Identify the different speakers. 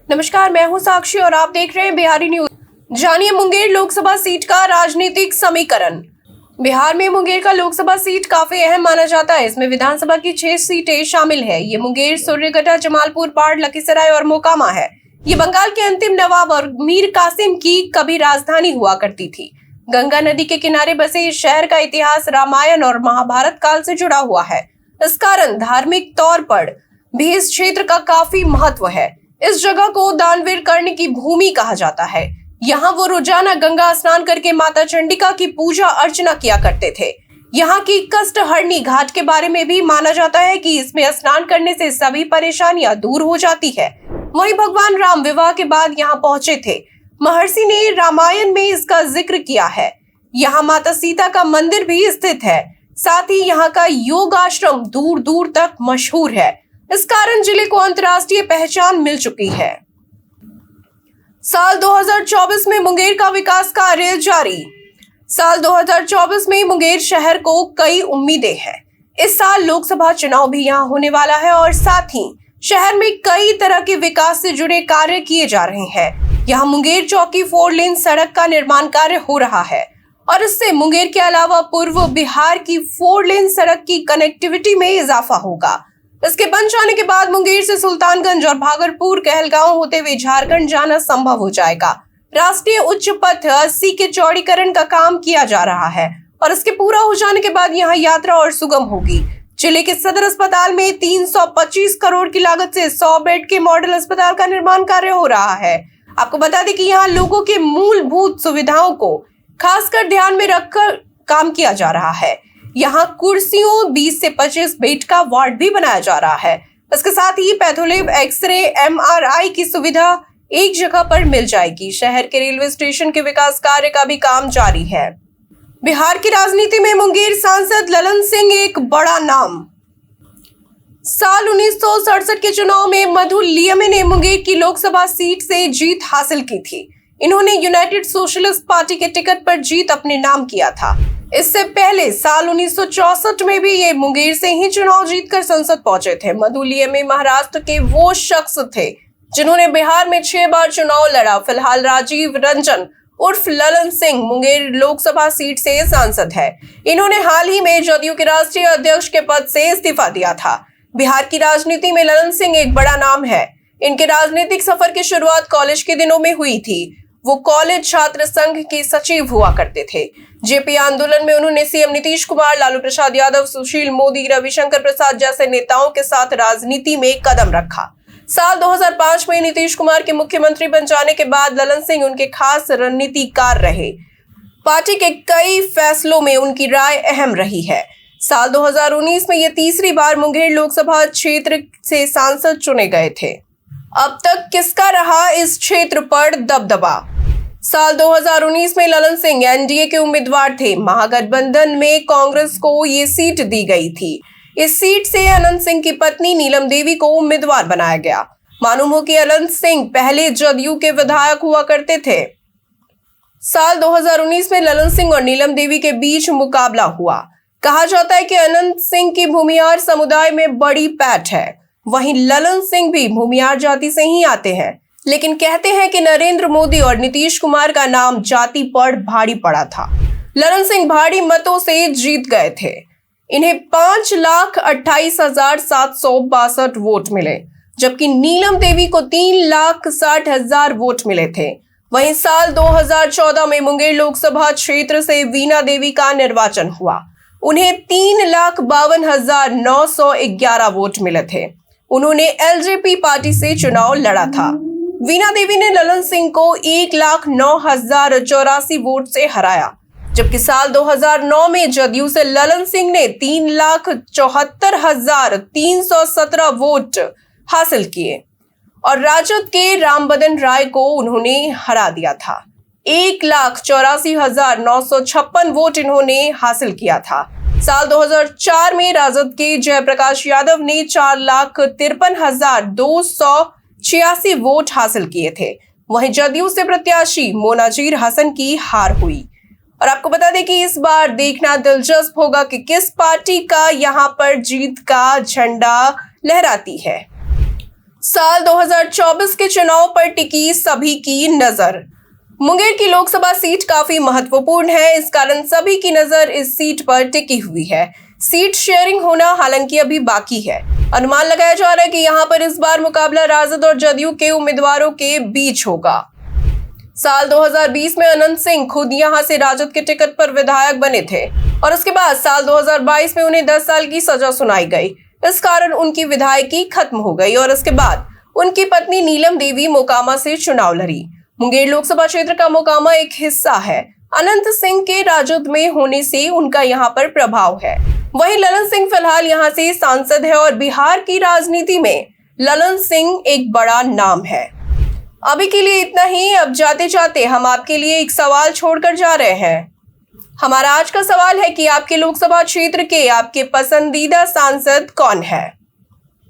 Speaker 1: नमस्कार, मैं हूं साक्षी और आप देख रहे हैं बिहारी न्यूज। जानिए मुंगेर लोकसभा सीट का राजनीतिक समीकरण। बिहार में मुंगेर का लोकसभा सीट काफी अहम माना जाता है। इसमें विधानसभा की 6 सीटें शामिल है। ये मुंगेर, सूर्यगढ़, जमालपुर, बाढ़, लखीसराय और मोकामा है। ये बंगाल के अंतिम नवाब और मीर कासिम की कभी राजधानी हुआ करती थी। गंगा नदी के किनारे बसे इस शहर का इतिहास रामायण और महाभारत काल से जुड़ा हुआ है। इस कारण धार्मिक तौर पर भी इस क्षेत्र का काफी महत्व है। इस जगह को दानवीर कर्ण की भूमि कहा जाता है। यहाँ वो रोजाना गंगा स्नान करके माता चंडिका की पूजा अर्चना किया करते थे। यहाँ की कष्टहरणी घाट के बारे में भी माना जाता है कि इसमें स्नान करने से सभी परेशानियां दूर हो जाती है। वहीं भगवान राम विवाह के बाद यहाँ पहुंचे थे। महर्षि ने रामायण में इसका जिक्र किया है। यहाँ माता सीता का मंदिर भी स्थित है। साथ ही यहाँ का योग आश्रम दूर दूर तक मशहूर है। इस कारण जिले को अंतर्राष्ट्रीय पहचान मिल चुकी है। साल 2024 में मुंगेर का विकास कार्य जारी। साल 2024 में मुंगेर शहर को कई उम्मीदें हैं। इस साल लोकसभा चुनाव भी यहां होने वाला है और साथ ही शहर में कई तरह के विकास से जुड़े कार्य किए जा रहे हैं। यहां मुंगेर चौकी 4 लेन सड़क का निर्माण कार्य हो रहा है और इससे मुंगेर के अलावा पूर्व बिहार की 4 लेन सड़क की कनेक्टिविटी में इजाफा होगा। इसके बन जाने के बाद मुंगेर से सुल्तानगंज और भागलपुर, कहलगांव होते हुए झारखंड जाना संभव हो जाएगा। राष्ट्रीय उच्च पथ 80 के चौड़ीकरण का काम किया जा रहा है और इसके पूरा हो जाने के बाद यहाँ यात्रा और सुगम होगी। जिले के सदर अस्पताल में 325 करोड़ की लागत से 100 बेड के मॉडल अस्पताल का निर्माण कार्य हो रहा है। आपको बता दें कि यहाँ लोगों के मूलभूत सुविधाओं को खासकर ध्यान में रखकर काम किया जा रहा है। यहाँ कुर्सियों 20 से 25 बेड का वार्ड भी बनाया जा रहा है। इसके साथ ही पैथोलैब, एक्सरे, MRI की सुविधा एक जगह पर मिल जाएगी। शहर के रेलवे स्टेशन के विकास कार्य का भी काम जारी है। बिहार की राजनीति में मुंगेर सांसद ललन सिंह एक बड़ा नाम। साल 1967 के चुनाव में मधु लियामी ने मुंगेर की लोकसभा सीट से जीत हासिल की थी। इन्होंने यूनाइटेड सोशलिस्ट पार्टी के टिकट पर जीत अपने नाम किया था। इससे पहले साल 1964 में भी ये मुंगेर से ही चुनाव जीतकर संसद पहुंचे थे। मधु लियामी महाराष्ट्र के वो शख्स थे जिन्होंने बिहार में 6 बार चुनाव लड़ा। फिलहाल राजीव रंजन उर्फ ललन सिंह मुंगेर लोकसभा सीट से सांसद है। इन्होंने हाल ही में जदयू के राष्ट्रीय अध्यक्ष के पद से इस्तीफा दिया था। बिहार की राजनीति में ललन सिंह एक बड़ा नाम है। इनके राजनीतिक सफर की शुरुआत कॉलेज के दिनों में हुई थी। वो कॉलेज छात्र संघ के सचिव हुआ करते थे। जेपी आंदोलन में उन्होंने सीएम नीतीश कुमार, लालू प्रसाद यादव, सुशील मोदी, रविशंकर प्रसाद जैसे नेताओं के साथ राजनीति में कदम रखा। साल 2005 में नीतीश कुमार के मुख्यमंत्री बन जाने के बाद ललन सिंह उनके खास रणनीतिकार रहे। पार्टी के कई फैसलों में उनकी राय अहम रही है। साल 2019 में ये तीसरी बार मुंगेर लोकसभा क्षेत्र से सांसद चुने गए थे। अब तक किसका रहा इस क्षेत्र पर दबदबा? साल 2019 में ललन सिंह एनडीए के उम्मीदवार थे। महागठबंधन में कांग्रेस को ये सीट दी गई थी। इस सीट से अनंत सिंह की पत्नी नीलम देवी को उम्मीदवार बनाया गया। मालूम हो कि अनंत सिंह पहले जदयू के विधायक हुआ करते थे। साल 2019 में ललन सिंह और नीलम देवी के बीच मुकाबला हुआ। कहा जाता है कि अनंत सिंह की भूमियार समुदाय में बड़ी पैठ है। वहीं ललन सिंह भी भूमियार जाति से ही आते हैं, लेकिन कहते हैं कि नरेंद्र मोदी और नीतीश कुमार का नाम जाति पर भारी पड़ा था। ललन सिंह भारी मतों से जीत गए थे। इन्हें 5,28,762 वोट मिले, जबकि नीलम देवी को 3,60,000 वोट मिले थे। वहीं साल 2014 में मुंगेर लोकसभा क्षेत्र से वीणा देवी का निर्वाचन हुआ। उन्हें 3,52,911 वोट मिले थे। उन्होंने एलजेपी पार्टी से चुनाव लड़ा था। वीणा देवी ने ललन सिंह को 1,09,084 वोट से हराया, जबकि साल 2009 में जदयू से ललन सिंह ने 3,74,317 वोट हासिल किए और राजद के रामबदन राय को उन्होंने हरा दिया था। 1,84,956 वोट इन्होंने हासिल किया था। साल 2004 में राजद के जयप्रकाश यादव ने 4,53,286 वोट हासिल किए थे। वहीं जदयू से प्रत्याशी मोनाजीर हसन की हार हुई। और आपको बता दें कि इस बार देखना दिलचस्प होगा कि किस पार्टी का यहां पर जीत का झंडा लहराती है। साल 2024 के चुनाव पर टिकी सभी की नजर। मुंगेर की लोकसभा सीट काफी महत्वपूर्ण है, इस कारण सभी की नजर इस सीट पर टिकी हुई है। सीट शेयरिंग होना हालांकि अभी बाकी है। अनुमान लगाया जा रहा है कि यहां पर इस बार मुकाबला राजद और जदयू के उम्मीदवारों के बीच होगा। साल 2020 में अनंत सिंह खुद यहां से राजद के टिकट पर विधायक बने थे और उसके बाद साल 2022 में उन्हें 10 साल की सजा सुनाई गई। इस कारण उनकी विधायकी खत्म हो गई और उसके बाद उनकी पत्नी नीलम देवी मोकामा से चुनाव लड़ी। मुंगेर लोकसभा क्षेत्र का मोकामा एक हिस्सा है। अनंत सिंह के राजद में होने से उनका यहाँ पर प्रभाव है। वहीं ललन सिंह फिलहाल यहाँ से सांसद है और बिहार की राजनीति में ललन सिंह एक बड़ा नाम है। अभी के लिए इतना ही। अब जाते जाते हम आपके लिए एक सवाल छोड़कर जा रहे हैं। हमारा आज का सवाल है कि आपके लोकसभा क्षेत्र के आपके पसंदीदा सांसद कौन है।